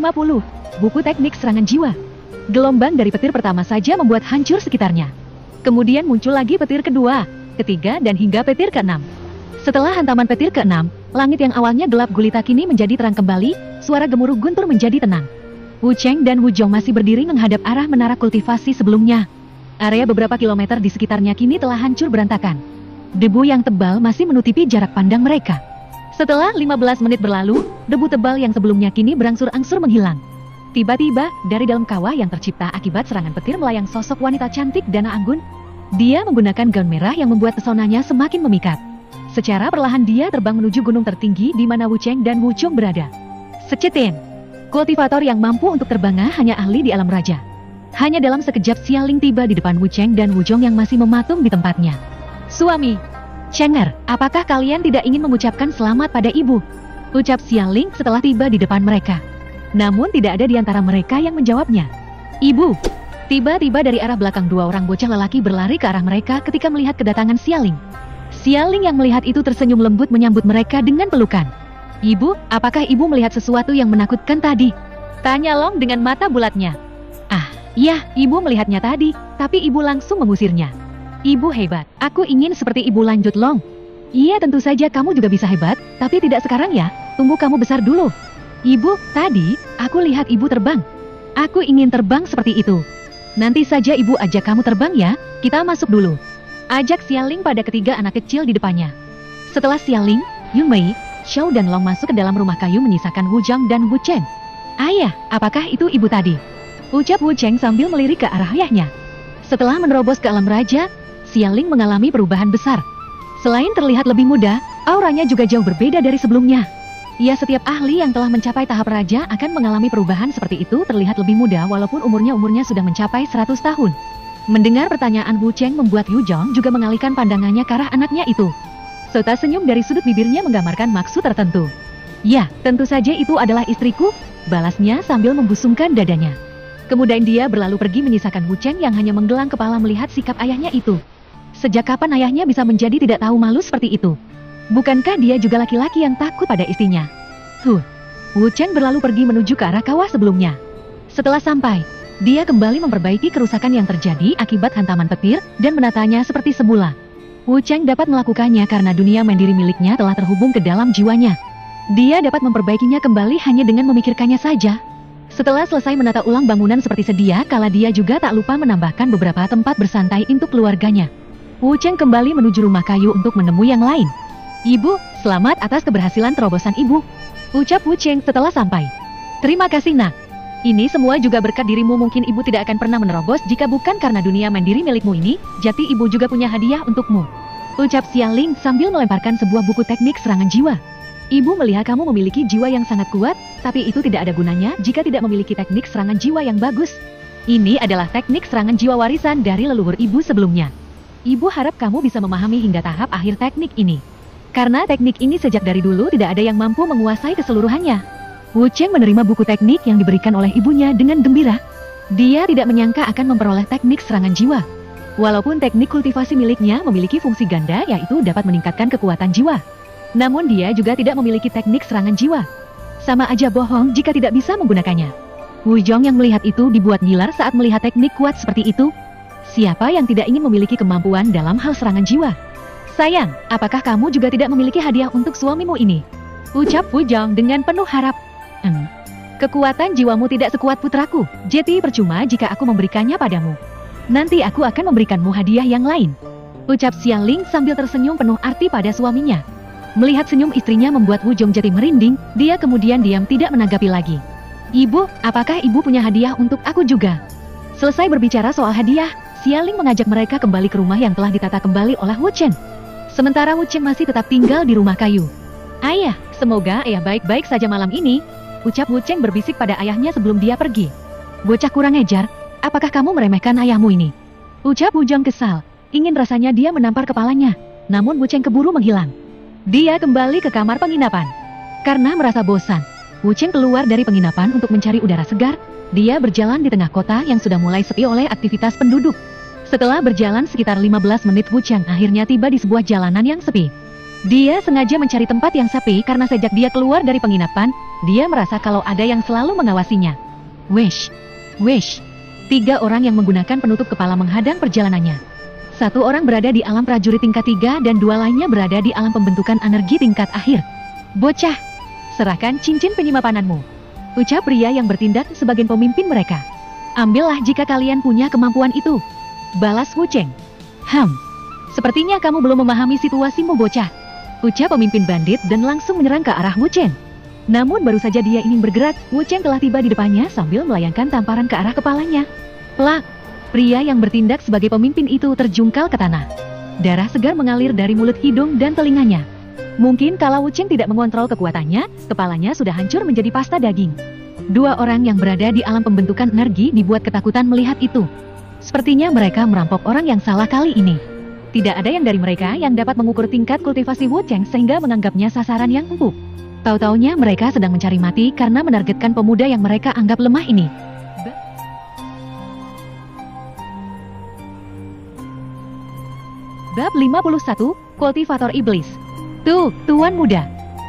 50. Buku teknik serangan jiwa. Gelombang dari petir pertama saja membuat hancur sekitarnya. Kemudian muncul lagi petir kedua, ketiga dan hingga petir ke-6. Setelah hantaman petir ke-6, langit yang awalnya gelap gulita kini menjadi terang kembali, suara gemuruh guntur menjadi tenang. Wu Cheng dan Wu Jong masih berdiri menghadap arah menara kultivasi sebelumnya. Area beberapa kilometer di sekitarnya kini telah hancur berantakan. Debu yang tebal masih menutupi jarak pandang mereka. Setelah 15 menit berlalu, debu tebal yang sebelumnya kini berangsur-angsur menghilang. Tiba-tiba, dari dalam kawah yang tercipta akibat serangan petir melayang sosok wanita cantik Dana Anggun. Dia menggunakan gaun merah yang membuat pesonanya semakin memikat. Secara perlahan dia terbang menuju gunung tertinggi di mana Wu Cheng dan Wu Jong berada. Secetin. Kultivator yang mampu untuk terbang hanya ahli di alam raja. Hanya dalam sekejap Xialing tiba di depan Wu Cheng dan Wu Jong yang masih mematung di tempatnya. Suami, Chenger, apakah kalian tidak ingin mengucapkan selamat pada ibu? Ucap Xialing setelah tiba di depan mereka. Namun tidak ada di antara mereka yang menjawabnya. Ibu. Tiba-tiba dari arah belakang dua orang bocah lelaki berlari ke arah mereka ketika melihat kedatangan Xialing. Xialing yang melihat itu tersenyum lembut menyambut mereka dengan pelukan. Ibu, apakah ibu melihat sesuatu yang menakutkan tadi? Tanya Long dengan mata bulatnya. Ah, iya, ibu melihatnya tadi, tapi ibu langsung mengusirnya. Ibu hebat, aku ingin seperti ibu, lanjut Long. Iya, tentu saja kamu juga bisa hebat, tapi tidak sekarang ya, tunggu kamu besar dulu. Ibu, tadi, aku lihat ibu terbang. Aku ingin terbang seperti itu. Nanti saja ibu ajak kamu terbang ya, kita masuk dulu. Ajak Xialing pada ketiga anak kecil di depannya. Setelah Xialing, Yu Mei, Xiao dan Long masuk ke dalam rumah kayu menyisakan Wu Zhang dan Wu Chen. Ayah, apakah itu ibu tadi? Ucap Wu Cheng sambil melirik ke arah ayahnya. Setelah menerobos ke alam raja, Xialing mengalami perubahan besar. Selain terlihat lebih muda, auranya juga jauh berbeda dari sebelumnya. Ya, setiap ahli yang telah mencapai tahap raja akan mengalami perubahan seperti itu, terlihat lebih muda walaupun umurnya sudah mencapai 100 tahun. Mendengar pertanyaan Wu Cheng membuat Yu Jong juga mengalihkan pandangannya ke arah anaknya itu. Serta senyum dari sudut bibirnya menggambarkan maksud tertentu. Ya, tentu saja itu adalah istriku, balasnya sambil membusungkan dadanya. Kemudian dia berlalu pergi menyisakan Wu Cheng yang hanya menggelang kepala melihat sikap ayahnya itu. Sejak kapan ayahnya bisa menjadi tidak tahu malu seperti itu? Bukankah dia juga laki-laki yang takut pada istrinya? Wu Cheng berlalu pergi menuju ke arah kawah sebelumnya. Setelah sampai, dia kembali memperbaiki kerusakan yang terjadi akibat hantaman petir dan menatanya seperti semula. Wu Cheng dapat melakukannya karena dunia mandiri miliknya telah terhubung ke dalam jiwanya. Dia dapat memperbaikinya kembali hanya dengan memikirkannya saja. Setelah selesai menata ulang bangunan seperti sedia kala, dia juga tak lupa menambahkan beberapa tempat bersantai untuk keluarganya. Wu Cheng kembali menuju rumah kayu untuk menemui yang lain. Ibu, selamat atas keberhasilan terobosan ibu. Ucap Wu Cheng setelah sampai. Terima kasih nak. Ini semua juga berkat dirimu, mungkin ibu tidak akan pernah menerobos jika bukan karena dunia mandiri milikmu ini, jadi ibu juga punya hadiah untukmu. Ucap Xialing sambil melemparkan sebuah buku teknik serangan jiwa. Ibu melihat kamu memiliki jiwa yang sangat kuat, tapi itu tidak ada gunanya jika tidak memiliki teknik serangan jiwa yang bagus. Ini adalah teknik serangan jiwa warisan dari leluhur ibu sebelumnya. Ibu harap kamu bisa memahami hingga tahap akhir teknik ini. Karena teknik ini sejak dari dulu tidak ada yang mampu menguasai keseluruhannya. Wu Cheng menerima buku teknik yang diberikan oleh ibunya dengan gembira. Dia tidak menyangka akan memperoleh teknik serangan jiwa. Walaupun teknik kultivasi miliknya memiliki fungsi ganda, yaitu dapat meningkatkan kekuatan jiwa. Namun dia juga tidak memiliki teknik serangan jiwa. Sama aja bohong jika tidak bisa menggunakannya. Wu Jong yang melihat itu dibuat ngiler saat melihat teknik kuat seperti itu. Siapa yang tidak ingin memiliki kemampuan dalam hal serangan jiwa? Sayang, apakah kamu juga tidak memiliki hadiah untuk suamimu ini? Ucap Wu Jong dengan penuh harap. Kekuatan jiwamu tidak sekuat putraku, jadi percuma jika aku memberikannya padamu. Nanti aku akan memberikanmu hadiah yang lain. Ucap Xialing sambil tersenyum penuh arti pada suaminya. Melihat senyum istrinya membuat Wu Jong jadi merinding, dia kemudian diam tidak menanggapi lagi. Ibu, apakah ibu punya hadiah untuk aku juga? Selesai berbicara soal hadiah, Xialing mengajak mereka kembali ke rumah yang telah ditata kembali oleh Wu Chen. Sementara Wu Chen masih tetap tinggal di rumah kayu. Ayah, semoga ayah baik-baik saja malam ini. Ucap Wu Cheng berbisik pada ayahnya sebelum dia pergi. Bocah kurang ajar, apakah kamu meremehkan ayahmu ini? Ucap Wu Jong kesal, ingin rasanya dia menampar kepalanya. Namun Wu Cheng keburu menghilang. Dia kembali ke kamar penginapan. Karena merasa bosan, Wu Cheng keluar dari penginapan untuk mencari udara segar. Dia berjalan di tengah kota yang sudah mulai sepi oleh aktivitas penduduk. Setelah berjalan sekitar 15 menit, Wu Cheng akhirnya tiba di sebuah jalanan yang sepi. Dia sengaja mencari tempat yang sepi karena sejak dia keluar dari penginapan, Dia merasa kalau ada yang selalu mengawasinya. Wish, wish. 3 orang yang menggunakan penutup kepala menghadang perjalanannya. 1 orang berada di alam prajurit tingkat 3 dan 2 lainnya berada di alam pembentukan energi tingkat akhir. Bocah, serahkan cincin penyimpapananmu, ucap pria yang bertindak sebagai pemimpin mereka. Ambillah jika kalian punya kemampuan itu, balas Wu Cheng. Sepertinya kamu belum memahami situasimu bocah, ucap pemimpin bandit dan langsung menyerang ke arah Wu Cheng. Namun baru saja dia ingin bergerak, Wu Cheng telah tiba di depannya sambil melayangkan tamparan ke arah kepalanya. Plak! Pria yang bertindak sebagai pemimpin itu terjungkal ke tanah. Darah segar mengalir dari mulut, hidung, dan telinganya. Mungkin kalau Wu Cheng tidak mengontrol kekuatannya, kepalanya sudah hancur menjadi pasta daging. 2 orang yang berada di alam pembentukan energi dibuat ketakutan melihat itu. Sepertinya mereka merampok orang yang salah kali ini. Tidak ada yang dari mereka yang dapat mengukur tingkat kultivasi Wu Cheng sehingga menganggapnya sasaran yang empuk. Tahu-taunya mereka sedang mencari mati karena menargetkan pemuda yang mereka anggap lemah ini. Bab 51, Kultivator Iblis. Tuh, Tuan Muda.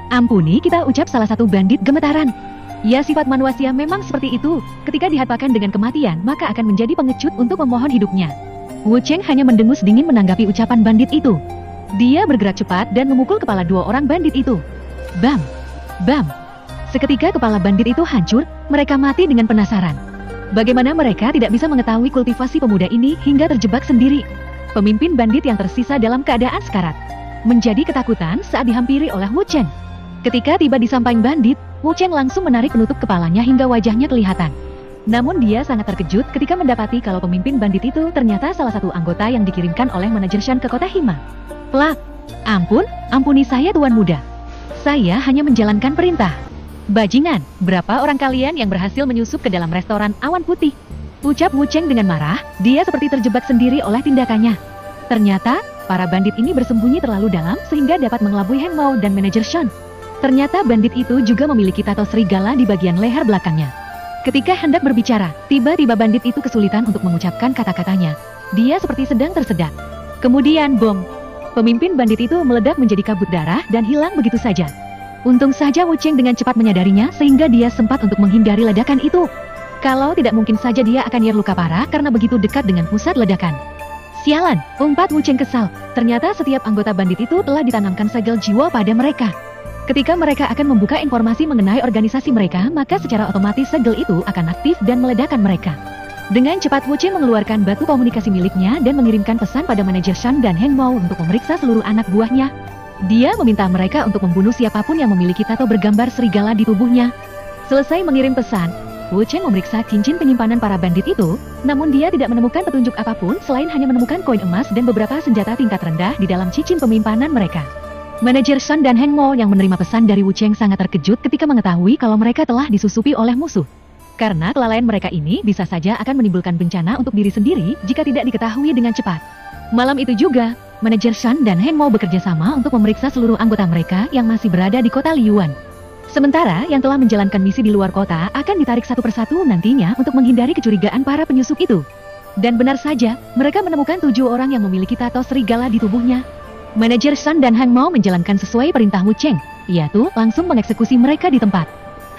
Ampuni, kita ucap salah satu bandit gemetaran. Ya, sifat manusia memang seperti itu. Ketika dihadapkan dengan kematian, maka akan menjadi pengecut untuk memohon hidupnya. Wu Cheng hanya mendengus dingin menanggapi ucapan bandit itu. Dia bergerak cepat dan memukul kepala 2 orang bandit itu. Bam! Bam! Seketika kepala bandit itu hancur, mereka mati dengan penasaran. Bagaimana mereka tidak bisa mengetahui kultivasi pemuda ini hingga terjebak sendiri. Pemimpin bandit yang tersisa dalam keadaan sekarat menjadi ketakutan saat dihampiri oleh Wu Cheng. Ketika tiba di samping bandit, Wu Cheng langsung menarik penutup kepalanya hingga wajahnya kelihatan. Namun dia sangat terkejut ketika mendapati kalau pemimpin bandit itu ternyata salah satu anggota yang dikirimkan oleh manajer Shan ke kota Hima. Plak! Ampuni saya Tuan Muda. Saya hanya menjalankan perintah. Bajingan, berapa orang kalian yang berhasil menyusup ke dalam restoran Awan Putih? Ucap Wu Cheng dengan marah, dia seperti terjebak sendiri oleh tindakannya. Ternyata, para bandit ini bersembunyi terlalu dalam sehingga dapat mengelabui Heng Mao dan manajer Shan. Ternyata bandit itu juga memiliki tato serigala di bagian leher belakangnya. Ketika hendak berbicara, tiba-tiba bandit itu kesulitan untuk mengucapkan kata-katanya. Dia seperti sedang tersedak. Kemudian bom. Pemimpin bandit itu meledak menjadi kabut darah dan hilang begitu saja. Untung saja Wu Cheng dengan cepat menyadarinya sehingga dia sempat untuk menghindari ledakan itu. Kalau tidak mungkin saja dia akan luka parah karena begitu dekat dengan pusat ledakan. Sialan, umpat Wu Cheng kesal. Ternyata setiap anggota bandit itu telah ditanamkan segel jiwa pada mereka. Ketika mereka akan membuka informasi mengenai organisasi mereka, maka secara otomatis segel itu akan aktif dan meledakkan mereka. Dengan cepat Wu Cheng mengeluarkan batu komunikasi miliknya dan mengirimkan pesan pada manajer Shan dan Heng Mao untuk memeriksa seluruh anak buahnya. Dia meminta mereka untuk membunuh siapapun yang memiliki tato bergambar serigala di tubuhnya. Selesai mengirim pesan, Wu Cheng memeriksa cincin penyimpanan para bandit itu, namun dia tidak menemukan petunjuk apapun selain hanya menemukan koin emas dan beberapa senjata tingkat rendah di dalam cincin penyimpanan mereka. Manajer Shan dan Heng Mao yang menerima pesan dari Wu Cheng sangat terkejut ketika mengetahui kalau mereka telah disusupi oleh musuh. Karena kelalaian mereka ini bisa saja akan menimbulkan bencana untuk diri sendiri jika tidak diketahui dengan cepat. Malam itu juga, manajer Shan dan Heng Mao bekerja sama untuk memeriksa seluruh anggota mereka yang masih berada di kota Liyuan. Sementara yang telah menjalankan misi di luar kota akan ditarik satu persatu nantinya untuk menghindari kecurigaan para penyusup itu. Dan benar saja, mereka menemukan 7 orang yang memiliki tato serigala di tubuhnya. Manajer Shan dan Heng Mao menjalankan sesuai perintah Wu Cheng, yaitu langsung mengeksekusi mereka di tempat.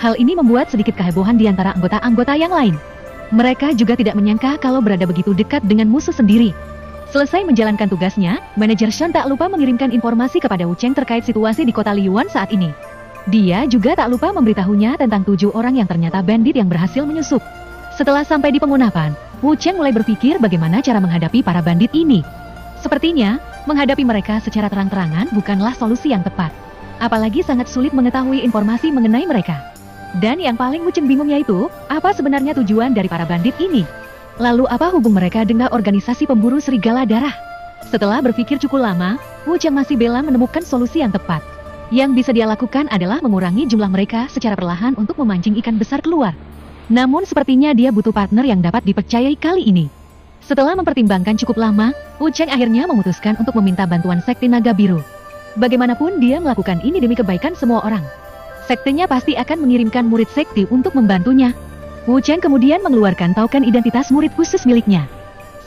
Hal ini membuat sedikit kehebohan di antara anggota-anggota yang lain. Mereka juga tidak menyangka kalau berada begitu dekat dengan musuh sendiri. Selesai menjalankan tugasnya, manajer Shan tak lupa mengirimkan informasi kepada Wu Cheng terkait situasi di kota Liyuan saat ini. Dia juga tak lupa memberitahunya tentang 7 orang yang ternyata bandit yang berhasil menyusup. Setelah sampai di penginapan, Wu Cheng mulai berpikir bagaimana cara menghadapi para bandit ini. Sepertinya, menghadapi mereka secara terang-terangan bukanlah solusi yang tepat. Apalagi sangat sulit mengetahui informasi mengenai mereka. Dan yang paling Wu Cheng bingung yaitu, apa sebenarnya tujuan dari para bandit ini? Lalu apa hubung mereka dengan organisasi pemburu serigala darah? Setelah berpikir cukup lama, Wu Cheng masih bela menemukan solusi yang tepat. Yang bisa dia lakukan adalah mengurangi jumlah mereka secara perlahan untuk memancing ikan besar keluar. Namun sepertinya dia butuh partner yang dapat dipercayai kali ini. Setelah mempertimbangkan cukup lama, Wu Cheng akhirnya memutuskan untuk meminta bantuan Sekte Naga Biru. Bagaimanapun dia melakukan ini demi kebaikan semua orang. Sektenya pasti akan mengirimkan murid sekte untuk membantunya. Wu Cheng kemudian mengeluarkan token identitas murid khusus miliknya.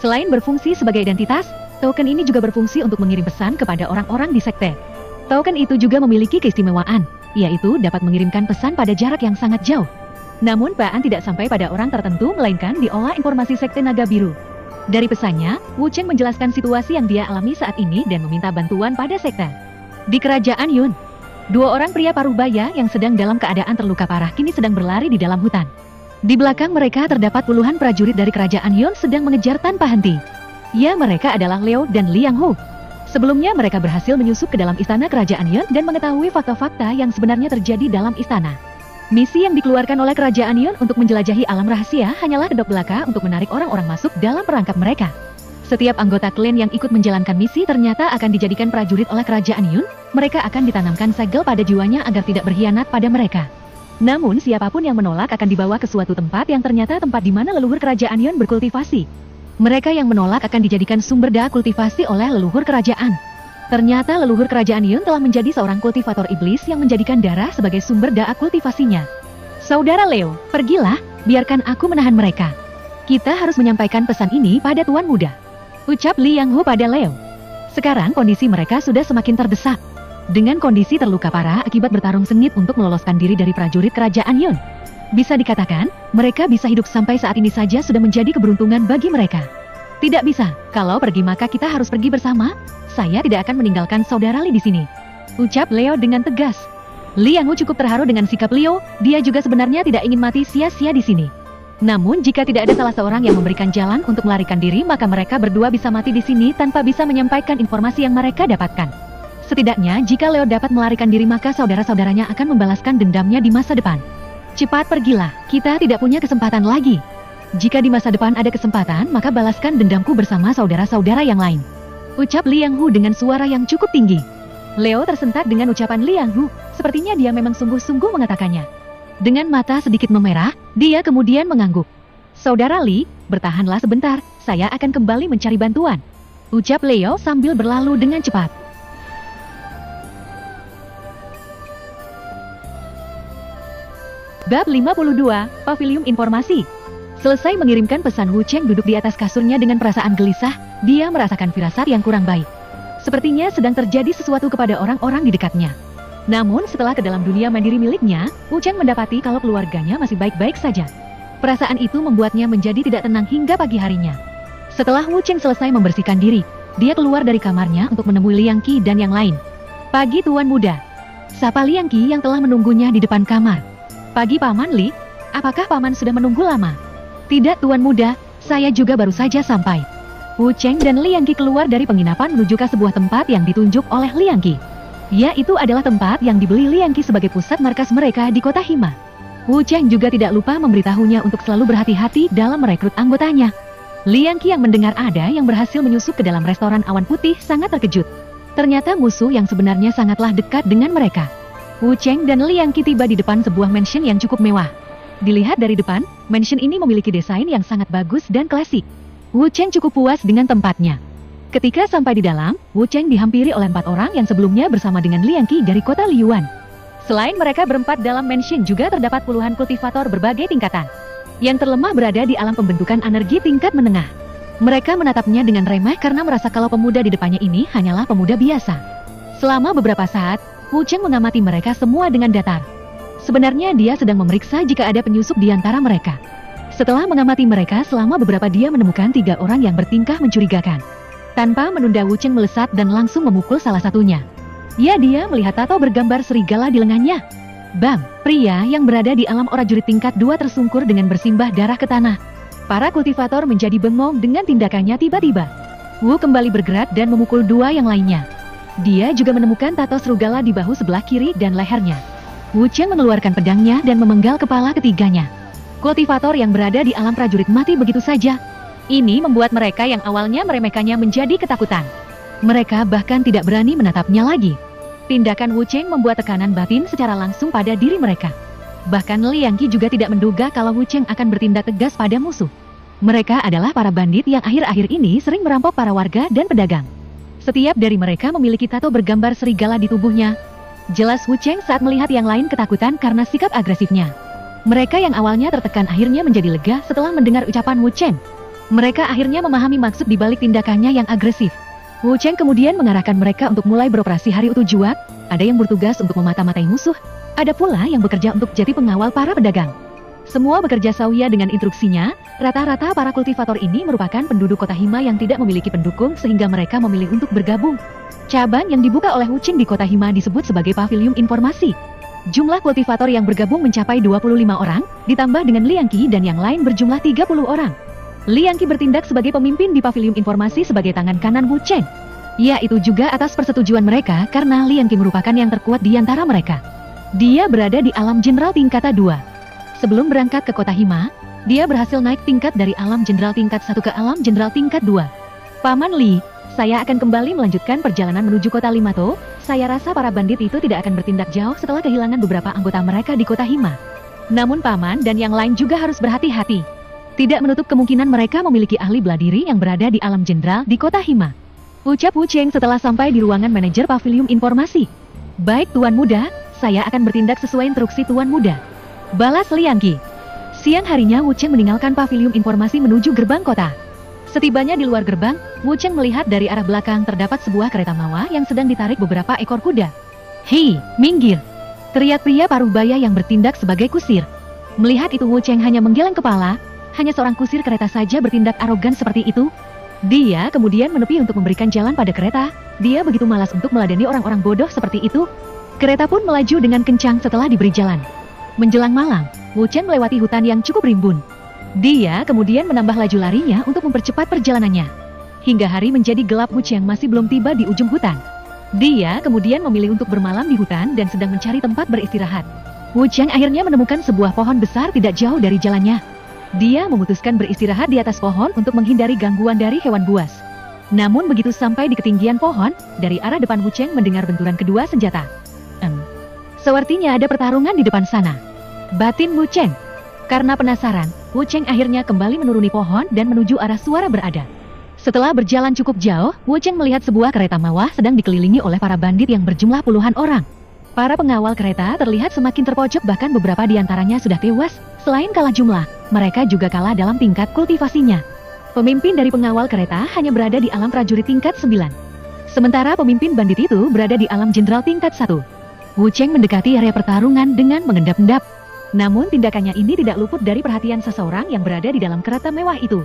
Selain berfungsi sebagai identitas, token ini juga berfungsi untuk mengirim pesan kepada orang-orang di sekte. Token itu juga memiliki keistimewaan, yaitu dapat mengirimkan pesan pada jarak yang sangat jauh. Namun Paan tidak sampai pada orang tertentu melainkan diolah informasi Sekte Naga Biru. Dari pesannya, Wu Cheng menjelaskan situasi yang dia alami saat ini dan meminta bantuan pada sekte. Di kerajaan Yun, 2 orang pria parubaya yang sedang dalam keadaan terluka parah kini sedang berlari di dalam hutan. Di belakang mereka terdapat puluhan prajurit dari kerajaan Yun sedang mengejar tanpa henti. Ya, mereka adalah Leo dan Liang Hu. Sebelumnya mereka berhasil menyusup ke dalam istana kerajaan Yun dan mengetahui fakta-fakta yang sebenarnya terjadi dalam istana. Misi yang dikeluarkan oleh kerajaan Yun untuk menjelajahi alam rahasia hanyalah kedok belaka untuk menarik orang-orang masuk dalam perangkap mereka. Setiap anggota klan yang ikut menjalankan misi ternyata akan dijadikan prajurit oleh kerajaan Yun. Mereka akan ditanamkan segel pada jiwanya agar tidak berkhianat pada mereka. Namun siapapun yang menolak akan dibawa ke suatu tempat yang ternyata tempat di mana leluhur kerajaan Yun berkultivasi. Mereka yang menolak akan dijadikan sumber daya kultivasi oleh leluhur kerajaan. Ternyata leluhur kerajaan Yun telah menjadi seorang kultivator iblis yang menjadikan darah sebagai sumber daya kultivasinya. Saudara Leo, pergilah, biarkan aku menahan mereka. Kita harus menyampaikan pesan ini pada Tuan Muda, ucap Liang Hu pada Leo. Sekarang kondisi mereka sudah semakin terdesak. Dengan kondisi terluka parah akibat bertarung sengit untuk meloloskan diri dari prajurit kerajaan Yun. Bisa dikatakan, mereka bisa hidup sampai saat ini saja sudah menjadi keberuntungan bagi mereka. Tidak bisa, kalau pergi maka kita harus pergi bersama. Saya tidak akan meninggalkan saudara Li di sini, ucap Leo dengan tegas. Liang Hu cukup terharu dengan sikap Leo, dia juga sebenarnya tidak ingin mati sia-sia di sini. Namun jika tidak ada salah seorang yang memberikan jalan untuk melarikan diri maka mereka berdua bisa mati di sini tanpa bisa menyampaikan informasi yang mereka dapatkan. Setidaknya jika Leo dapat melarikan diri maka saudara-saudaranya akan membalaskan dendamnya di masa depan. Cepat pergilah, kita tidak punya kesempatan lagi. Jika di masa depan ada kesempatan maka balaskan dendamku bersama saudara-saudara yang lain, ucap Liang Hu dengan suara yang cukup tinggi. Leo tersentak dengan ucapan Liang Hu, sepertinya dia memang sungguh-sungguh mengatakannya. Dengan mata sedikit memerah, dia kemudian mengangguk. Saudara Li, bertahanlah sebentar, saya akan kembali mencari bantuan, ucap Leo sambil berlalu dengan cepat. Bab 52, Pavilium Informasi. Selesai mengirimkan pesan, Wu Cheng duduk di atas kasurnya dengan perasaan gelisah. Dia merasakan firasat yang kurang baik. Sepertinya sedang terjadi sesuatu kepada orang-orang di dekatnya. Namun setelah ke dalam dunia mandiri miliknya, Wu Cheng mendapati kalau keluarganya masih baik-baik saja. Perasaan itu membuatnya menjadi tidak tenang hingga pagi harinya. Setelah Wu Cheng selesai membersihkan diri, dia keluar dari kamarnya untuk menemui Liang Qi dan yang lain. Pagi Tuan Muda, sapa Liang Qi yang telah menunggunya di depan kamar. Pagi Paman Li, apakah Paman sudah menunggu lama? Tidak Tuan Muda, saya juga baru saja sampai. Wu Cheng dan Liang Qi keluar dari penginapan menuju ke sebuah tempat yang ditunjuk oleh Liang Qi. Yaitu adalah tempat yang dibeli Liang Qi sebagai pusat markas mereka di kota Hima. Wu Cheng juga tidak lupa memberitahunya untuk selalu berhati-hati dalam merekrut anggotanya. Liang Qi yang mendengar ada yang berhasil menyusup ke dalam restoran Awan Putih sangat terkejut. Ternyata musuh yang sebenarnya sangatlah dekat dengan mereka. Wu Cheng dan Liang Qi tiba di depan sebuah mansion yang cukup mewah. Dilihat dari depan, mansion ini memiliki desain yang sangat bagus dan klasik. Wu Cheng cukup puas dengan tempatnya. Ketika sampai di dalam, Wu Cheng dihampiri oleh 4 orang yang sebelumnya bersama dengan Liang Qi dari kota Liyuan. Selain mereka berempat dalam mansion juga terdapat puluhan kultivator berbagai tingkatan. Yang terlemah berada di alam pembentukan energi tingkat menengah. Mereka menatapnya dengan remeh karena merasa kalau pemuda di depannya ini hanyalah pemuda biasa. Selama beberapa saat, Wu Cheng mengamati mereka semua dengan datar. Sebenarnya dia sedang memeriksa jika ada penyusup di antara mereka. Setelah mengamati mereka selama beberapa dia menemukan 3 orang yang bertingkah mencurigakan. Tanpa menunda Wu Cheng melesat dan langsung memukul salah satunya. Ya, dia melihat tato bergambar serigala di lengannya. Bam! Pria yang berada di alam prajurit tingkat 2 tersungkur dengan bersimbah darah ke tanah. Para kultivator menjadi bengong dengan tindakannya tiba-tiba. Wu kembali bergerak dan memukul 2 yang lainnya. Dia juga menemukan tato serigala di bahu sebelah kiri dan lehernya. Wu Cheng mengeluarkan pedangnya dan memenggal kepala ketiganya. Kultivator yang berada di alam prajurit mati begitu saja. Ini membuat mereka yang awalnya meremehkannya menjadi ketakutan. Mereka bahkan tidak berani menatapnya lagi. Tindakan Wu Cheng membuat tekanan batin secara langsung pada diri mereka. Bahkan Liang Qi juga tidak menduga kalau Wu Cheng akan bertindak tegas pada musuh. Mereka adalah para bandit yang akhir-akhir ini sering merampok para warga dan pedagang. Setiap dari mereka memiliki tato bergambar serigala di tubuhnya. Jelas Wu Cheng saat melihat yang lain ketakutan karena sikap agresifnya. Mereka yang awalnya tertekan akhirnya menjadi lega setelah mendengar ucapan Wu Cheng. Mereka akhirnya memahami maksud dibalik tindakannya yang agresif. Wu Cheng kemudian mengarahkan mereka untuk mulai beroperasi hari utuh juak. Ada yang bertugas untuk memata-matai musuh, Ada pula yang bekerja untuk jadi pengawal para pedagang. Semua bekerja sawia dengan instruksinya. Rata-rata para kultivator ini merupakan penduduk kota Hima yang tidak memiliki pendukung sehingga mereka memilih untuk bergabung. Cabang yang dibuka oleh Wucheng di kota Hima disebut sebagai Pavilium Informasi. Jumlah kultivator yang bergabung mencapai 25 orang, ditambah dengan Liang Qi dan yang lain berjumlah 30 orang. Liang Qi bertindak sebagai pemimpin di Pavilium Informasi sebagai tangan kanan Wucheng. Yaitu juga atas persetujuan mereka karena Liang Qi merupakan yang terkuat di antara mereka. Dia berada di alam jenderal tingkat 2. Sebelum berangkat ke kota Hima, dia berhasil naik tingkat dari alam jenderal tingkat 1 ke alam jenderal tingkat 2. Paman Li, saya akan kembali melanjutkan perjalanan menuju kota Limato. Saya rasa para bandit itu tidak akan bertindak jauh setelah kehilangan beberapa anggota mereka di kota Hima. Namun Paman dan yang lain juga harus berhati-hati. Tidak menutup kemungkinan mereka memiliki ahli bela diri yang berada di alam jenderal di kota Hima. Ucap Wucheng setelah sampai di ruangan manajer Pavilium Informasi. Baik Tuan Muda, saya akan bertindak sesuai instruksi Tuan Muda. Balas Liang Qi. Siang harinya Wucheng meninggalkan Pavilium Informasi menuju gerbang kota. Setibanya di luar gerbang, Wucheng melihat dari arah belakang terdapat sebuah kereta mawar yang sedang ditarik beberapa ekor kuda. "Hei, minggir!" teriak pria parubaya yang bertindak sebagai kusir. Melihat itu Wucheng hanya menggeleng kepala, hanya seorang kusir kereta saja bertindak arogan seperti itu. Dia kemudian menepi untuk memberikan jalan pada kereta. Dia begitu malas untuk meladeni orang-orang bodoh seperti itu. Kereta pun melaju dengan kencang setelah diberi jalan. Menjelang malam, Wucheng melewati hutan yang cukup rimbun. Dia kemudian menambah laju larinya untuk mempercepat perjalanannya. Hingga hari menjadi gelap, Wucheng masih belum tiba di ujung hutan. Dia kemudian memilih untuk bermalam di hutan dan sedang mencari tempat beristirahat. Wucheng akhirnya menemukan sebuah pohon besar tidak jauh dari jalannya. Dia memutuskan beristirahat di atas pohon untuk menghindari gangguan dari hewan buas. Namun begitu sampai di ketinggian pohon, dari arah depan Wucheng mendengar benturan kedua senjata. Sepertinya ada pertarungan di depan sana. Batin Wucheng. Karena penasaran, Wucheng akhirnya kembali menuruni pohon dan menuju arah suara berada. Setelah berjalan cukup jauh, Wucheng melihat sebuah kereta mewah sedang dikelilingi oleh para bandit yang berjumlah puluhan orang. Para pengawal kereta terlihat semakin terpojok, bahkan beberapa di antaranya sudah tewas. Selain kalah jumlah, mereka juga kalah dalam tingkat kultivasinya. Pemimpin dari pengawal kereta hanya berada di alam prajurit tingkat 9. Sementara pemimpin bandit itu berada di alam jenderal tingkat 1. Wucheng mendekati area pertarungan dengan mengendap-endap. Namun tindakannya ini tidak luput dari perhatian seseorang yang berada di dalam kereta mewah itu.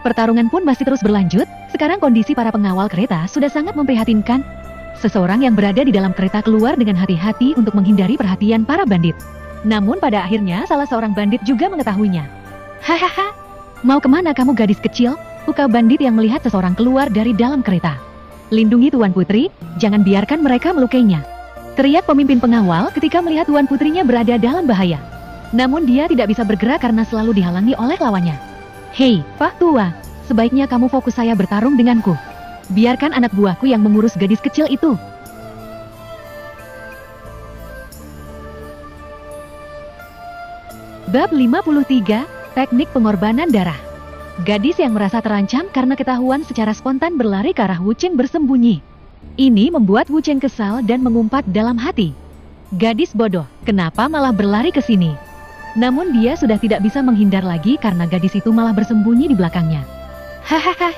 Pertarungan pun masih terus berlanjut. Sekarang kondisi para pengawal kereta sudah sangat memprihatinkan. Seseorang yang berada di dalam kereta keluar dengan hati-hati untuk menghindari perhatian para bandit. Namun pada akhirnya salah seorang bandit juga mengetahuinya. "Hahaha, mau kemana kamu gadis kecil?" ucap bandit yang melihat seseorang keluar dari dalam kereta. "Lindungi Tuan Putri, jangan biarkan mereka melukainya," teriak pemimpin pengawal ketika melihat Tuan Putrinya berada dalam bahaya. Namun dia tidak bisa bergerak karena selalu dihalangi oleh lawannya. "Hei, Pak Tua, sebaiknya kamu fokus saya bertarung denganku. Biarkan anak buahku yang mengurus gadis kecil itu." Bab 53, Teknik Pengorbanan Darah. Gadis yang merasa terancam karena ketahuan secara spontan berlari ke arah Wucheng bersembunyi. Ini membuat Wucheng kesal dan mengumpat dalam hati. "Gadis bodoh, kenapa malah berlari ke sini?" Namun dia sudah tidak bisa menghindar lagi karena gadis itu malah bersembunyi di belakangnya. "Hahaha,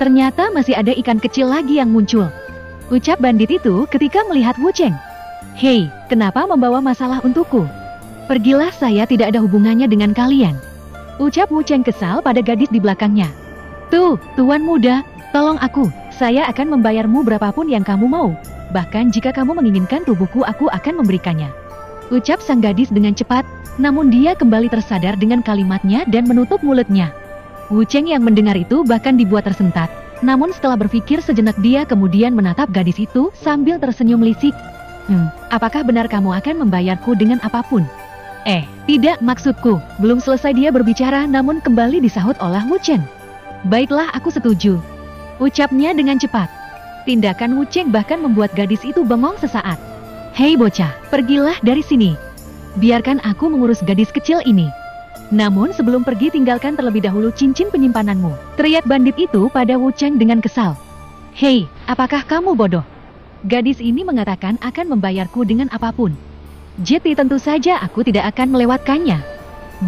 ternyata masih ada ikan kecil lagi yang muncul," ucap bandit itu ketika melihat Wucheng. "Hei, kenapa membawa masalah untukku? Pergilah, saya tidak ada hubungannya dengan kalian," ucap Wucheng kesal pada gadis di belakangnya. "Tuh, Tuan Muda, tolong aku, saya akan membayarmu berapapun yang kamu mau. Bahkan jika kamu menginginkan tubuhku, aku akan memberikannya," ucap sang gadis dengan cepat. Namun dia kembali tersadar dengan kalimatnya dan menutup mulutnya. Wucheng yang mendengar itu bahkan dibuat tersentak. Namun setelah berpikir sejenak dia kemudian menatap gadis itu sambil tersenyum lisik. Apakah benar kamu akan membayarku dengan apapun?" Tidak, maksudku." Belum selesai dia berbicara namun kembali disahut oleh Wucheng. "Baiklah, aku setuju," ucapnya dengan cepat. Tindakan Wucheng bahkan membuat gadis itu bengong sesaat. "Hei bocah, pergilah dari sini. Biarkan aku mengurus gadis kecil ini. Namun sebelum pergi tinggalkan terlebih dahulu cincin penyimpananmu," teriak bandit itu pada Wucheng dengan kesal. "Hei, apakah kamu bodoh? Gadis ini mengatakan akan membayarku dengan apapun. Jadi tentu saja aku tidak akan melewatkannya.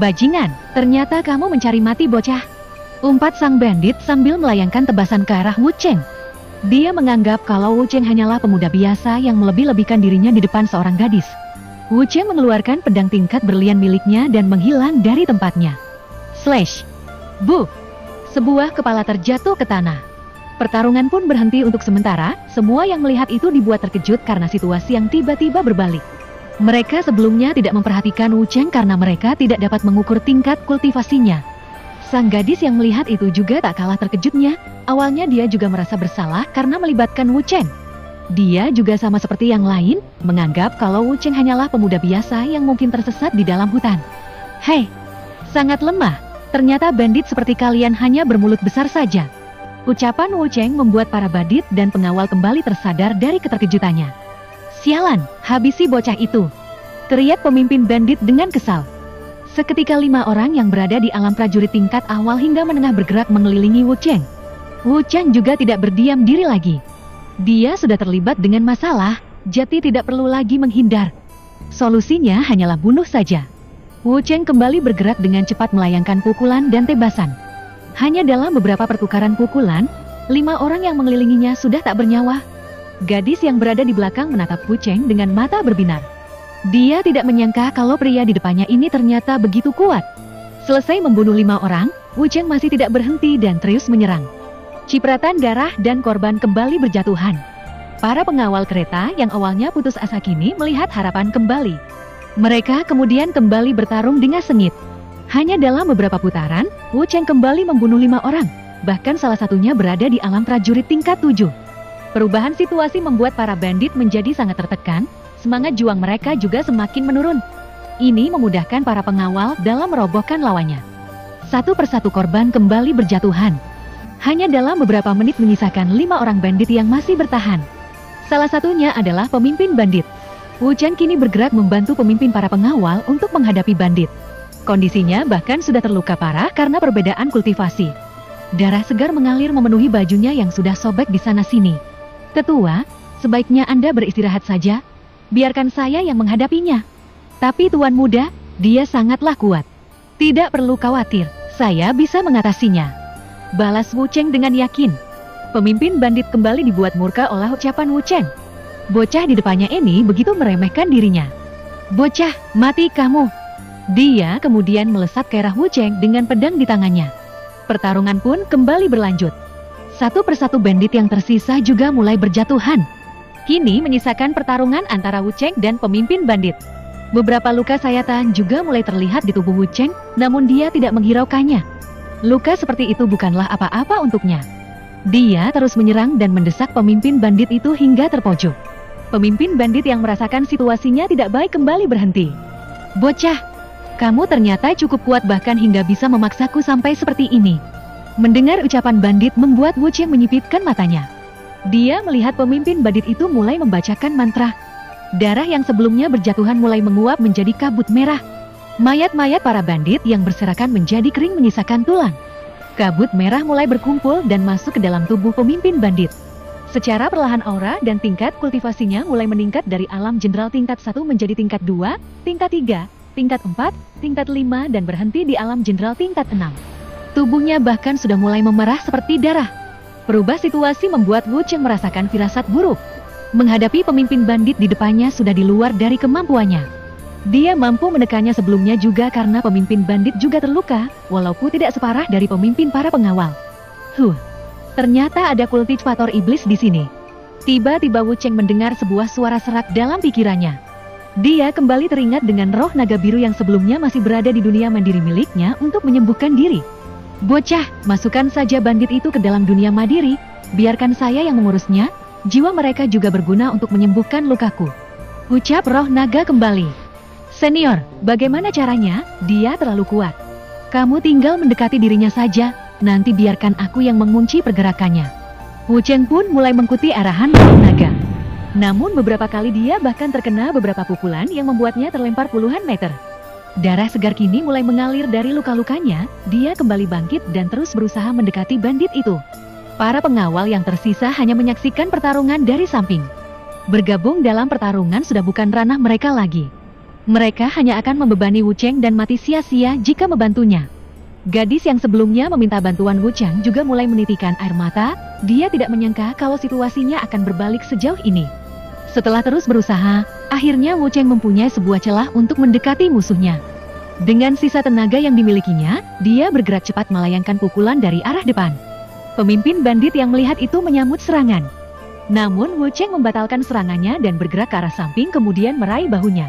Bajingan, ternyata kamu mencari mati bocah," umpat sang bandit sambil melayangkan tebasan ke arah Wucheng. Dia menganggap kalau Wucheng hanyalah pemuda biasa yang melebih-lebihkan dirinya di depan seorang gadis. Wu Cheng mengeluarkan pedang tingkat berlian miliknya dan menghilang dari tempatnya. Slash! Bu! Sebuah kepala terjatuh ke tanah. Pertarungan pun berhenti untuk sementara, semua yang melihat itu dibuat terkejut karena situasi yang tiba-tiba berbalik. Mereka sebelumnya tidak memperhatikan Wu Cheng karena mereka tidak dapat mengukur tingkat kultivasinya. Sang gadis yang melihat itu juga tak kalah terkejutnya, awalnya dia juga merasa bersalah karena melibatkan Wu Cheng. Dia juga sama seperti yang lain, menganggap kalau Wu Cheng hanyalah pemuda biasa yang mungkin tersesat di dalam hutan. Hei, sangat lemah, ternyata bandit seperti kalian hanya bermulut besar saja. Ucapan Wu Cheng membuat para bandit dan pengawal kembali tersadar dari keterkejutannya. Sialan, habisi bocah itu, teriak pemimpin bandit dengan kesal. Seketika 5 orang yang berada di alam prajurit tingkat awal hingga menengah bergerak mengelilingi Wu Cheng. Wu Cheng juga tidak berdiam diri lagi. Dia sudah terlibat dengan masalah, jadi tidak perlu lagi menghindar. Solusinya hanyalah bunuh saja. Wu Cheng kembali bergerak dengan cepat melayangkan pukulan dan tebasan. Hanya dalam beberapa pertukaran pukulan, 5 orang yang mengelilinginya sudah tak bernyawa. Gadis yang berada di belakang menatap Wu Cheng dengan mata berbinar. Dia tidak menyangka kalau pria di depannya ini ternyata begitu kuat. Selesai membunuh 5 orang, Wu Cheng masih tidak berhenti dan terus menyerang. Cipratan darah dan korban kembali berjatuhan. Para pengawal kereta yang awalnya putus asa kini melihat harapan kembali. Mereka kemudian kembali bertarung dengan sengit. Hanya dalam beberapa putaran, Wu Cheng kembali membunuh 5 orang. Bahkan salah satunya berada di alam prajurit tingkat 7. Perubahan situasi membuat para bandit menjadi sangat tertekan, semangat juang mereka juga semakin menurun. Ini memudahkan para pengawal dalam merobohkan lawannya. Satu persatu korban kembali berjatuhan. Hanya dalam beberapa menit menyisakan 5 orang bandit yang masih bertahan. Salah satunya adalah pemimpin bandit. Wu Cheng kini bergerak membantu pemimpin para pengawal untuk menghadapi bandit. Kondisinya bahkan sudah terluka parah karena perbedaan kultivasi. Darah segar mengalir memenuhi bajunya yang sudah sobek di sana-sini. Ketua, sebaiknya Anda beristirahat saja. Biarkan saya yang menghadapinya. Tapi Tuan Muda, dia sangatlah kuat. Tidak perlu khawatir, saya bisa mengatasinya. Balas Wu Cheng dengan yakin. Pemimpin bandit kembali dibuat murka oleh ucapan Wu Cheng. Bocah di depannya ini begitu meremehkan dirinya. Bocah, mati kamu. Dia kemudian melesat ke arah Wu Cheng dengan pedang di tangannya. Pertarungan pun kembali berlanjut. Satu persatu bandit yang tersisa juga mulai berjatuhan. Kini menyisakan pertarungan antara Wu Cheng dan pemimpin bandit. Beberapa luka sayatan juga mulai terlihat di tubuh Wu Cheng, namun dia tidak menghiraukannya. Luka seperti itu bukanlah apa-apa untuknya. Dia terus menyerang dan mendesak pemimpin bandit itu hingga terpojok. Pemimpin bandit yang merasakan situasinya tidak baik kembali berhenti. Bocah, kamu ternyata cukup kuat bahkan hingga bisa memaksaku sampai seperti ini. Mendengar ucapan bandit membuat Wu Cheng menyipitkan matanya. Dia melihat pemimpin bandit itu mulai membacakan mantra. Darah yang sebelumnya berjatuhan mulai menguap menjadi kabut merah. Mayat-mayat para bandit yang berserakan menjadi kering menyisakan tulang. Kabut merah mulai berkumpul dan masuk ke dalam tubuh pemimpin bandit. Secara perlahan aura dan tingkat kultivasinya mulai meningkat dari alam jenderal tingkat 1 menjadi tingkat 2, tingkat 3, tingkat 4, tingkat 5 dan berhenti di alam jenderal tingkat 6. Tubuhnya bahkan sudah mulai memerah seperti darah. Perubah situasi membuat Wu Cheng merasakan firasat buruk. Menghadapi pemimpin bandit di depannya sudah di luar dari kemampuannya. Dia mampu menekannya sebelumnya juga karena pemimpin bandit juga terluka, walaupun tidak separah dari pemimpin para pengawal. Ternyata ada kultivator iblis di sini. Tiba-tiba Wu Cheng mendengar sebuah suara serak dalam pikirannya. Dia kembali teringat dengan roh naga biru yang sebelumnya masih berada di dunia mandiri miliknya untuk menyembuhkan diri. Bocah, masukkan saja bandit itu ke dalam dunia mandiri, biarkan saya yang mengurusnya, jiwa mereka juga berguna untuk menyembuhkan lukaku. Ucap roh naga kembali. Senior, bagaimana caranya? Dia terlalu kuat. Kamu tinggal mendekati dirinya saja, nanti biarkan aku yang mengunci pergerakannya. Wu Cheng pun mulai mengikuti arahan roh naga. Namun beberapa kali dia bahkan terkena beberapa pukulan yang membuatnya terlempar puluhan meter. Darah segar kini mulai mengalir dari luka-lukanya, dia kembali bangkit dan terus berusaha mendekati bandit itu. Para pengawal yang tersisa hanya menyaksikan pertarungan dari samping. Bergabung dalam pertarungan sudah bukan ranah mereka lagi. Mereka hanya akan membebani Wu Cheng dan mati sia-sia jika membantunya. Gadis yang sebelumnya meminta bantuan Wu Cheng juga mulai menitikan air mata, dia tidak menyangka kalau situasinya akan berbalik sejauh ini. Setelah terus berusaha, akhirnya Wu Cheng mempunyai sebuah celah untuk mendekati musuhnya. Dengan sisa tenaga yang dimilikinya, dia bergerak cepat melayangkan pukulan dari arah depan. Pemimpin bandit yang melihat itu menyambut serangan. Namun Wu Cheng membatalkan serangannya dan bergerak ke arah samping kemudian meraih bahunya.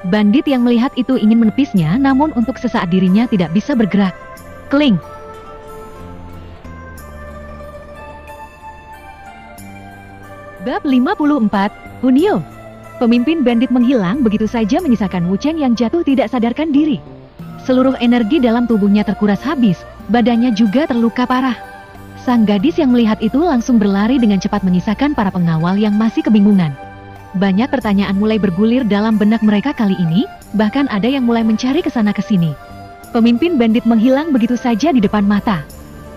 Bandit yang melihat itu ingin menepisnya, namun untuk sesaat dirinya tidak bisa bergerak. Kling! Bab 54, Hunyo. Pemimpin bandit menghilang begitu saja menyisakan Wu Cheng yang jatuh tidak sadarkan diri. Seluruh energi dalam tubuhnya terkuras habis, badannya juga terluka parah. Sang gadis yang melihat itu langsung berlari dengan cepat menyisakan para pengawal yang masih kebingungan. Banyak pertanyaan mulai bergulir dalam benak mereka kali ini, bahkan ada yang mulai mencari ke sana ke sini. Pemimpin bandit menghilang begitu saja di depan mata.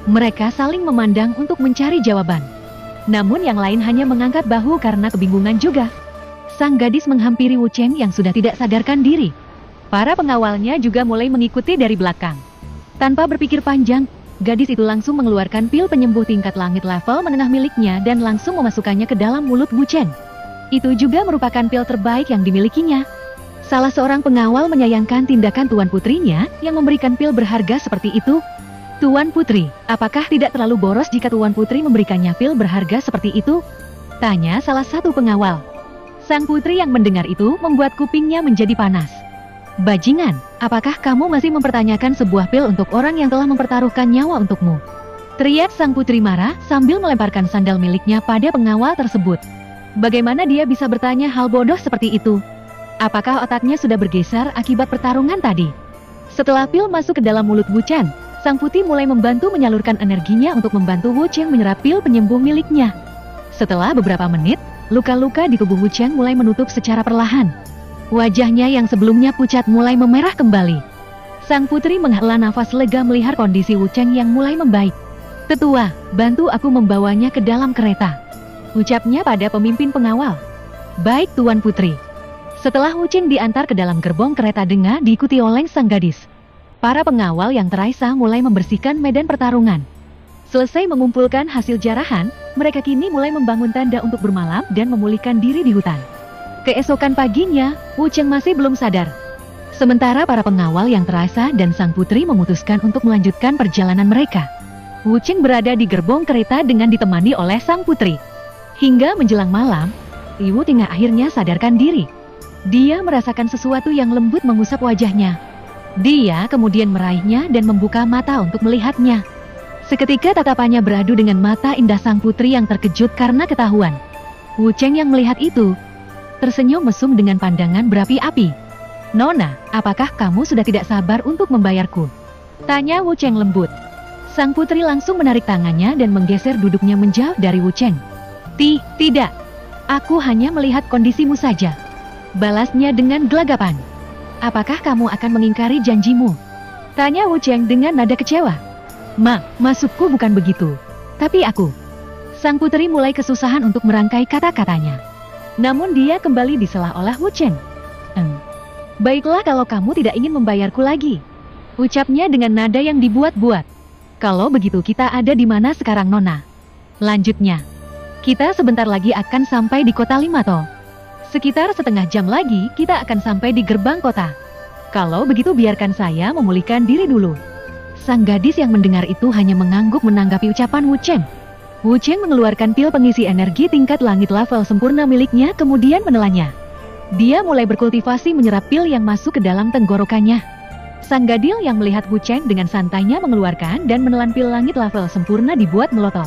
Mereka saling memandang untuk mencari jawaban. Namun yang lain hanya mengangkat bahu karena kebingungan juga. Sang gadis menghampiri Wu Cheng yang sudah tidak sadarkan diri. Para pengawalnya juga mulai mengikuti dari belakang. Tanpa berpikir panjang, gadis itu langsung mengeluarkan pil penyembuh tingkat langit level menengah miliknya dan langsung memasukkannya ke dalam mulut Wu Cheng. Itu juga merupakan pil terbaik yang dimilikinya. Salah seorang pengawal menyayangkan tindakan Tuan Putrinya yang memberikan pil berharga seperti itu. Tuan Putri, apakah tidak terlalu boros jika Tuan Putri memberikannya pil berharga seperti itu? Tanya salah satu pengawal. Sang putri yang mendengar itu membuat kupingnya menjadi panas. Bajingan, apakah kamu masih mempertanyakan sebuah pil untuk orang yang telah mempertaruhkan nyawa untukmu? Teriak sang putri marah sambil melemparkan sandal miliknya pada pengawal tersebut. Bagaimana dia bisa bertanya hal bodoh seperti itu? Apakah otaknya sudah bergeser akibat pertarungan tadi? Setelah pil masuk ke dalam mulut Wu Cheng, sang putri mulai membantu menyalurkan energinya untuk membantu Wu Cheng menyerap pil penyembuh miliknya. Setelah beberapa menit, luka-luka di tubuh Wu Cheng mulai menutup secara perlahan. Wajahnya yang sebelumnya pucat mulai memerah kembali. Sang putri menghela nafas lega melihat kondisi Wu Cheng yang mulai membaik. Tetua, bantu aku membawanya ke dalam kereta, ucapnya pada pemimpin pengawal. Baik Tuan Putri. Setelah Wu Cheng diantar ke dalam gerbong kereta dengan diikuti oleh sang gadis, para pengawal yang teraisa mulai membersihkan medan pertarungan. Selesai mengumpulkan hasil jarahan, mereka kini mulai membangun tenda untuk bermalam dan memulihkan diri di hutan. Keesokan paginya, Wu Cheng masih belum sadar. Sementara para pengawal yang teraisa dan sang putri memutuskan untuk melanjutkan perjalanan mereka. Wu Cheng berada di gerbong kereta dengan ditemani oleh sang putri. Hingga menjelang malam, Wu Cheng akhirnya sadarkan diri. Dia merasakan sesuatu yang lembut mengusap wajahnya. Dia kemudian meraihnya dan membuka mata untuk melihatnya. Seketika tatapannya beradu dengan mata indah sang putri yang terkejut karena ketahuan. Wu Cheng yang melihat itu tersenyum mesum dengan pandangan berapi-api. Nona, apakah kamu sudah tidak sabar untuk membayarku? Tanya Wu Cheng lembut. Sang putri langsung menarik tangannya dan menggeser duduknya menjauh dari Wu Cheng. Tidak. Aku hanya melihat kondisimu saja. Balasnya dengan gelagapan. Apakah kamu akan mengingkari janjimu? Tanya Wu Cheng dengan nada kecewa. Maksudku bukan begitu. Tapi aku. Sang putri mulai kesusahan untuk merangkai kata-katanya. Namun dia kembali disela oleh Wu Cheng. Baiklah kalau kamu tidak ingin membayarku lagi, ucapnya dengan nada yang dibuat-buat. Kalau begitu kita ada di mana sekarang Nona? Lanjutnya, kita sebentar lagi akan sampai di kota Limato. Sekitar setengah jam lagi kita akan sampai di gerbang kota. Kalau begitu biarkan saya memulihkan diri dulu. Sang gadis yang mendengar itu hanya mengangguk menanggapi ucapan Wu Cheng. Wu Cheng mengeluarkan pil pengisi energi tingkat langit level sempurna miliknya kemudian menelannya. Dia mulai berkultivasi menyerap pil yang masuk ke dalam tenggorokannya. Sang gadil yang melihat Wu Cheng dengan santainya mengeluarkan dan menelan pil langit level sempurna dibuat melotot.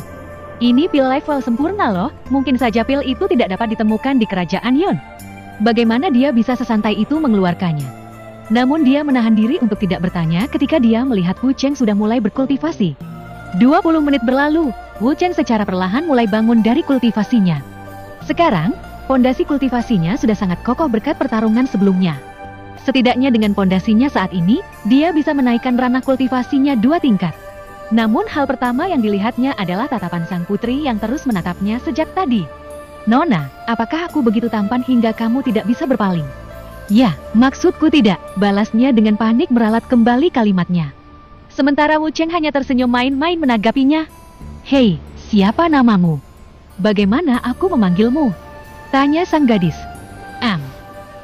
Ini pil level sempurna loh, mungkin saja pil itu tidak dapat ditemukan di kerajaan Yon. Bagaimana dia bisa sesantai itu mengeluarkannya? Namun dia menahan diri untuk tidak bertanya ketika dia melihat Wu Cheng sudah mulai berkultivasi. 20 menit berlalu, Wu Cheng secara perlahan mulai bangun dari kultivasinya. Sekarang, pondasi kultivasinya sudah sangat kokoh berkat pertarungan sebelumnya. Setidaknya dengan pondasinya saat ini, dia bisa menaikkan ranah kultivasinya 2 tingkat. Namun hal pertama yang dilihatnya adalah tatapan sang putri yang terus menatapnya sejak tadi. Nona, apakah aku begitu tampan hingga kamu tidak bisa berpaling? Ya, maksudku tidak, balasnya dengan panik meralat kembali kalimatnya. Sementara Wu Cheng hanya tersenyum main-main menanggapinya. Hei, siapa namamu? Bagaimana aku memanggilmu? Tanya sang gadis.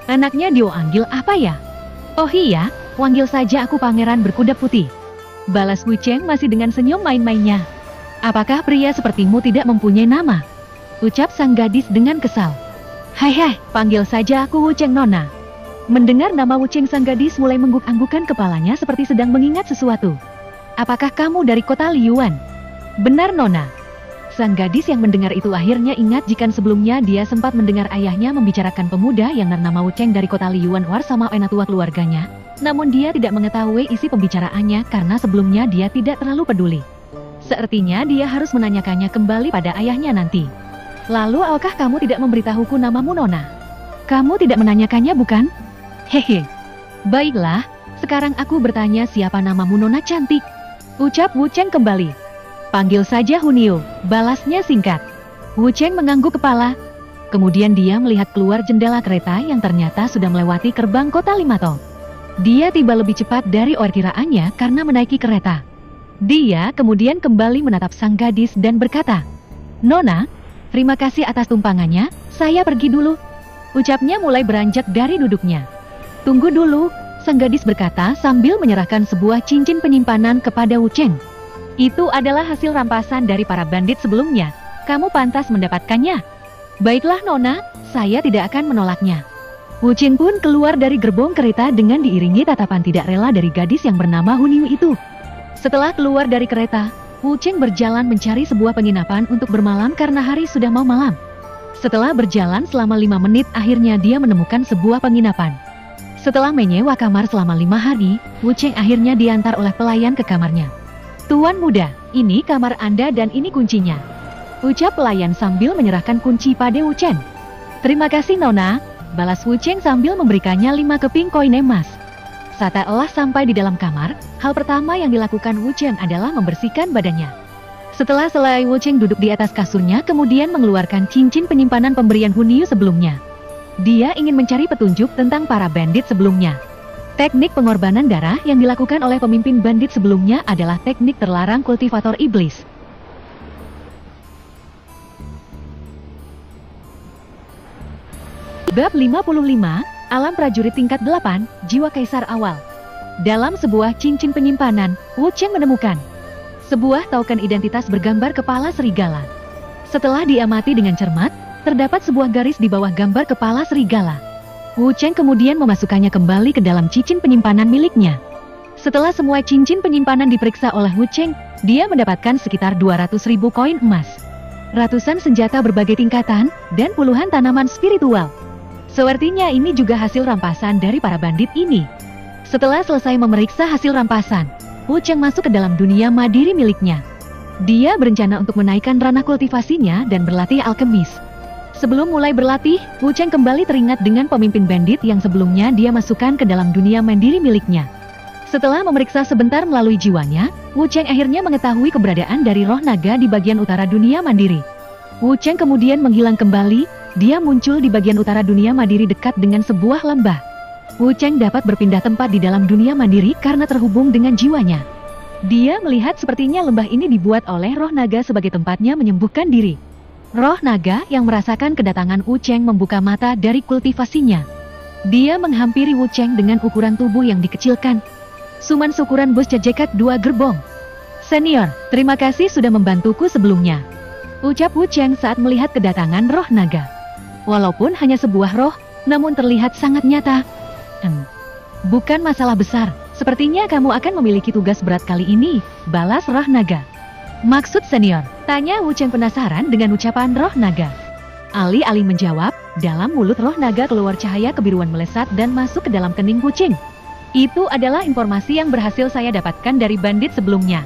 Anaknya dipanggil apa ya? Oh iya, panggil saja aku Pangeran Berkuda Putih. Balas Wu Cheng masih dengan senyum main-mainnya. Apakah pria sepertimu tidak mempunyai nama? Ucap sang gadis dengan kesal. Hai, panggil saja aku Wu Cheng Nona. Mendengar nama Wu Cheng, sang gadis mulai mengangguk-anggukkan kepalanya seperti sedang mengingat sesuatu. Apakah kamu dari kota Liyuan? Benar Nona. Sang gadis yang mendengar itu akhirnya ingat jika sebelumnya dia sempat mendengar ayahnya membicarakan pemuda yang bernama Wu Cheng dari kota Liyuan bersama enatua keluarganya. Namun dia tidak mengetahui isi pembicaraannya karena sebelumnya dia tidak terlalu peduli. Sepertinya dia harus menanyakannya kembali pada ayahnya nanti. Lalu apakah kamu tidak memberitahuku namamu Nona? Kamu tidak menanyakannya bukan? Hehe. Baiklah, sekarang aku bertanya siapa namamu Nona cantik? Ucap Wu Cheng kembali. Panggil saja Hunio, balasnya singkat. Wu Cheng mengangguk kepala. Kemudian dia melihat keluar jendela kereta yang ternyata sudah melewati gerbang kota Limato. Dia tiba lebih cepat dari perkiraannya karena menaiki kereta. Dia kemudian kembali menatap sang gadis dan berkata, Nona, terima kasih atas tumpangannya, saya pergi dulu. Ucapnya mulai beranjak dari duduknya. Tunggu dulu, sang gadis berkata sambil menyerahkan sebuah cincin penyimpanan kepada Wu Cheng. Itu adalah hasil rampasan dari para bandit sebelumnya. Kamu pantas mendapatkannya. Baiklah Nona, saya tidak akan menolaknya. Wu Cheng pun keluar dari gerbong kereta dengan diiringi tatapan tidak rela dari gadis yang bernama Hunio itu. Setelah keluar dari kereta, Wu Cheng berjalan mencari sebuah penginapan untuk bermalam karena hari sudah mau malam. Setelah berjalan selama 5 menit, akhirnya dia menemukan sebuah penginapan. Setelah menyewa kamar selama 5 hari, Wu Cheng akhirnya diantar oleh pelayan ke kamarnya. Tuan muda, ini kamar Anda dan ini kuncinya. Ucap pelayan sambil menyerahkan kunci pada Wu Cheng. Terima kasih Nona, balas Wu Cheng sambil memberikannya 5 keping koin emas. Setelah sampai di dalam kamar, hal pertama yang dilakukan Wu Cheng adalah membersihkan badannya. Setelah selesai, Wu Cheng duduk di atas kasurnya kemudian mengeluarkan cincin penyimpanan pemberian Hunio sebelumnya. Dia ingin mencari petunjuk tentang para bandit sebelumnya. Teknik pengorbanan darah yang dilakukan oleh pemimpin bandit sebelumnya adalah teknik terlarang kultivator iblis. Bab 55, Alam Prajurit Tingkat 8, Jiwa Kaisar Awal. Dalam sebuah cincin penyimpanan, Wu Cheng menemukan sebuah token identitas bergambar kepala serigala. Setelah diamati dengan cermat, terdapat sebuah garis di bawah gambar kepala serigala. Wu Cheng kemudian memasukkannya kembali ke dalam cincin penyimpanan miliknya. Setelah semua cincin penyimpanan diperiksa oleh Wu Cheng, dia mendapatkan sekitar 200.000 koin emas, ratusan senjata berbagai tingkatan, dan puluhan tanaman spiritual. Sepertinya ini juga hasil rampasan dari para bandit ini. Setelah selesai memeriksa hasil rampasan, Wu Cheng masuk ke dalam dunia mandiri miliknya. Dia berencana untuk menaikkan ranah kultivasinya dan berlatih alkemis. Sebelum mulai berlatih, Wu Cheng kembali teringat dengan pemimpin bandit yang sebelumnya dia masukkan ke dalam dunia mandiri miliknya. Setelah memeriksa sebentar melalui jiwanya, Wu Cheng akhirnya mengetahui keberadaan dari roh naga di bagian utara dunia mandiri. Wu Cheng kemudian menghilang kembali, dia muncul di bagian utara dunia mandiri dekat dengan sebuah lembah. Wu Cheng dapat berpindah tempat di dalam dunia mandiri karena terhubung dengan jiwanya. Dia melihat sepertinya lembah ini dibuat oleh roh naga sebagai tempatnya menyembuhkan diri. Roh naga yang merasakan kedatangan Wu Cheng membuka mata dari kultivasinya. Dia menghampiri Wu Cheng dengan ukuran tubuh yang dikecilkan. Suman syukuran bos Cejekat 2 gerbong. Senior, terima kasih sudah membantuku sebelumnya. Ucap Wu Cheng saat melihat kedatangan roh naga. Walaupun hanya sebuah roh, namun terlihat sangat nyata. Bukan masalah besar, sepertinya kamu akan memiliki tugas berat kali ini, balas roh naga. Maksud senior? Tanya Wu Cheng penasaran dengan ucapan roh naga. Alih-alih menjawab, dalam mulut roh naga keluar cahaya kebiruan melesat dan masuk ke dalam kening Wu Cheng. Itu adalah informasi yang berhasil saya dapatkan dari bandit sebelumnya.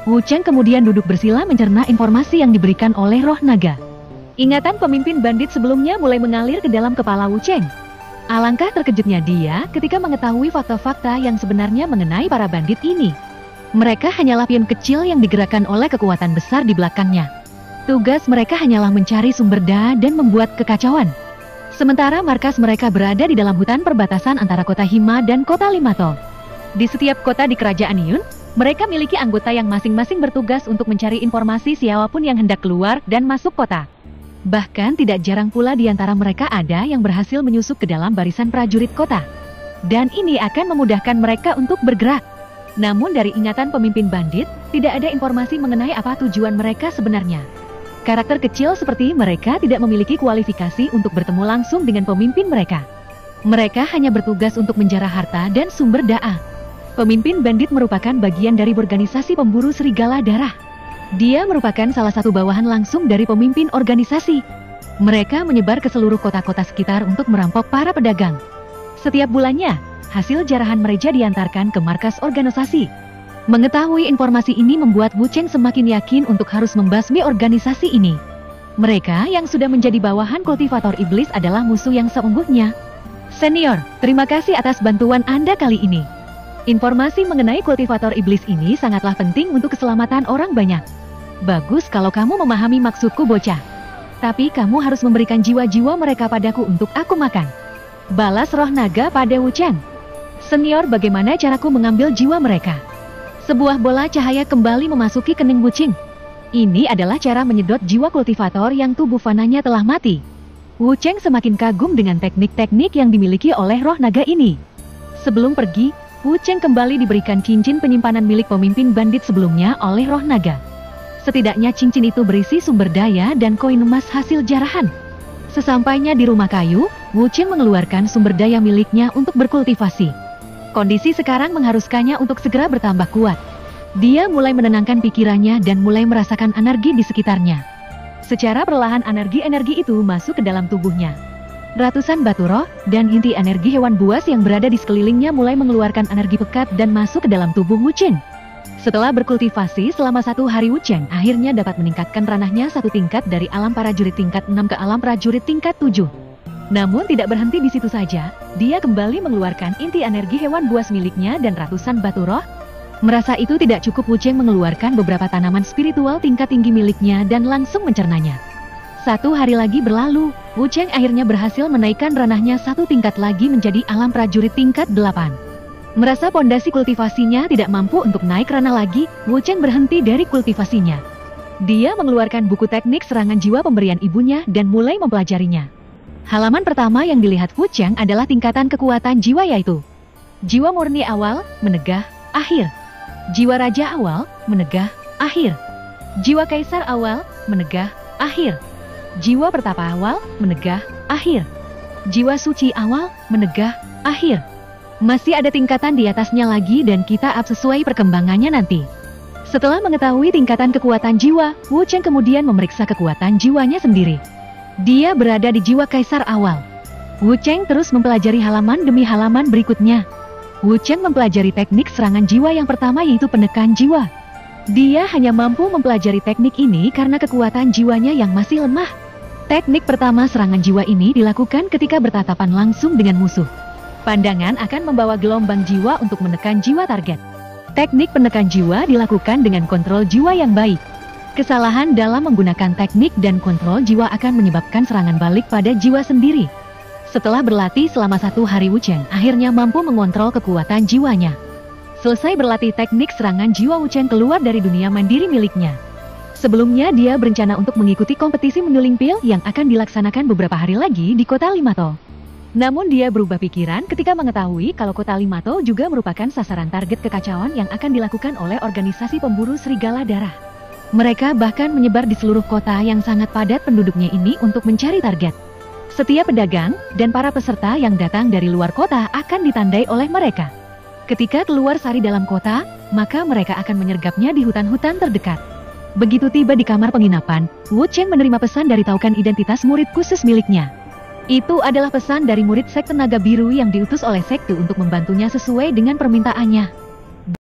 Wu Cheng kemudian duduk bersila mencerna informasi yang diberikan oleh roh naga. Ingatan pemimpin bandit sebelumnya mulai mengalir ke dalam kepala Wu Cheng. Alangkah terkejutnya dia ketika mengetahui fakta-fakta yang sebenarnya mengenai para bandit ini. Mereka hanyalah pion kecil yang digerakkan oleh kekuatan besar di belakangnya. Tugas mereka hanyalah mencari sumber daya dan membuat kekacauan. Sementara markas mereka berada di dalam hutan perbatasan antara kota Hima dan kota Limato. Di setiap kota di kerajaan Yun, mereka miliki anggota yang masing-masing bertugas untuk mencari informasi siapapun yang hendak keluar dan masuk kota. Bahkan tidak jarang pula di antara mereka ada yang berhasil menyusup ke dalam barisan prajurit kota. Dan ini akan memudahkan mereka untuk bergerak. Namun dari ingatan pemimpin bandit, tidak ada informasi mengenai apa tujuan mereka sebenarnya. Karakter kecil seperti mereka tidak memiliki kualifikasi untuk bertemu langsung dengan pemimpin mereka. Mereka hanya bertugas untuk menjarah harta dan sumber daya. Pemimpin bandit merupakan bagian dari organisasi pemburu serigala darah. Dia merupakan salah satu bawahan langsung dari pemimpin organisasi. Mereka menyebar ke seluruh kota-kota sekitar untuk merampok para pedagang. Setiap bulannya, hasil jarahan mereka diantarkan ke markas organisasi. Mengetahui informasi ini membuat Wu Cheng semakin yakin untuk harus membasmi organisasi ini. Mereka yang sudah menjadi bawahan kultivator iblis adalah musuh yang sesungguhnya. Senior, terima kasih atas bantuan Anda kali ini. Informasi mengenai kultivator iblis ini sangatlah penting untuk keselamatan orang banyak. Bagus kalau kamu memahami maksudku bocah. Tapi kamu harus memberikan jiwa-jiwa mereka padaku untuk aku makan. Balas roh naga pada Wu Cheng. Senior, bagaimana caraku mengambil jiwa mereka? Sebuah bola cahaya kembali memasuki kening Wu Cheng. Ini adalah cara menyedot jiwa kultivator yang tubuh fananya telah mati. Wu Cheng semakin kagum dengan teknik-teknik yang dimiliki oleh roh naga ini. Sebelum pergi, Wu Cheng kembali diberikan cincin penyimpanan milik pemimpin bandit sebelumnya oleh roh naga. Setidaknya cincin itu berisi sumber daya dan koin emas hasil jarahan. Sesampainya di rumah kayu, Wu Cheng mengeluarkan sumber daya miliknya untuk berkultivasi. Kondisi sekarang mengharuskannya untuk segera bertambah kuat. Dia mulai menenangkan pikirannya dan mulai merasakan energi di sekitarnya. Secara perlahan energi-energi itu masuk ke dalam tubuhnya. Ratusan batu roh dan inti energi hewan buas yang berada di sekelilingnya mulai mengeluarkan energi pekat dan masuk ke dalam tubuh Wu Cheng. Setelah berkultivasi selama 1 hari, Wu Cheng akhirnya dapat meningkatkan ranahnya 1 tingkat dari alam prajurit tingkat 6 ke alam prajurit tingkat 7. Namun tidak berhenti di situ saja, dia kembali mengeluarkan inti energi hewan buas miliknya dan ratusan batu roh. Merasa itu tidak cukup, Wu Cheng mengeluarkan beberapa tanaman spiritual tingkat tinggi miliknya dan langsung mencernanya. 1 hari lagi berlalu, Wu Cheng akhirnya berhasil menaikkan ranahnya 1 tingkat lagi menjadi alam prajurit tingkat 8. Merasa pondasi kultivasinya tidak mampu untuk naik ranah lagi, Wu Cheng berhenti dari kultivasinya. Dia mengeluarkan buku teknik serangan jiwa pemberian ibunya dan mulai mempelajarinya. Halaman pertama yang dilihat Wu Cheng adalah tingkatan kekuatan jiwa, yaitu jiwa murni awal, menegah, akhir. Jiwa raja awal, menegah, akhir. Jiwa kaisar awal, menegah, akhir. Jiwa pertapa awal, menegah, akhir. Jiwa suci awal, menegah, akhir. Masih ada tingkatan di atasnya lagi dan kita up sesuai perkembangannya nanti. Setelah mengetahui tingkatan kekuatan jiwa, Wu Cheng kemudian memeriksa kekuatan jiwanya sendiri. Dia berada di jiwa kaisar awal. Wu Cheng terus mempelajari halaman demi halaman berikutnya. Wu Cheng mempelajari teknik serangan jiwa yang pertama, yaitu penekan jiwa. Dia hanya mampu mempelajari teknik ini karena kekuatan jiwanya yang masih lemah. Teknik pertama serangan jiwa ini dilakukan ketika bertatapan langsung dengan musuh. Pandangan akan membawa gelombang jiwa untuk menekan jiwa target. Teknik penekan jiwa dilakukan dengan kontrol jiwa yang baik. Kesalahan dalam menggunakan teknik dan kontrol jiwa akan menyebabkan serangan balik pada jiwa sendiri. Setelah berlatih selama 1 hari, Wu Cheng akhirnya mampu mengontrol kekuatan jiwanya. Selesai berlatih teknik serangan jiwa, Wu Cheng keluar dari dunia mandiri miliknya. Sebelumnya dia berencana untuk mengikuti kompetisi menyuling pil yang akan dilaksanakan beberapa hari lagi di kota Limato. Namun dia berubah pikiran ketika mengetahui kalau kota Limato juga merupakan sasaran target kekacauan yang akan dilakukan oleh organisasi pemburu serigala darah. Mereka bahkan menyebar di seluruh kota yang sangat padat penduduknya ini untuk mencari target. Setiap pedagang dan para peserta yang datang dari luar kota akan ditandai oleh mereka. Ketika keluar sari dalam kota, maka mereka akan menyergapnya di hutan-hutan terdekat. Begitu tiba di kamar penginapan, Wu Cheng menerima pesan dari taukan identitas murid khusus miliknya. Itu adalah pesan dari murid sekte naga biru yang diutus oleh sekte untuk membantunya sesuai dengan permintaannya.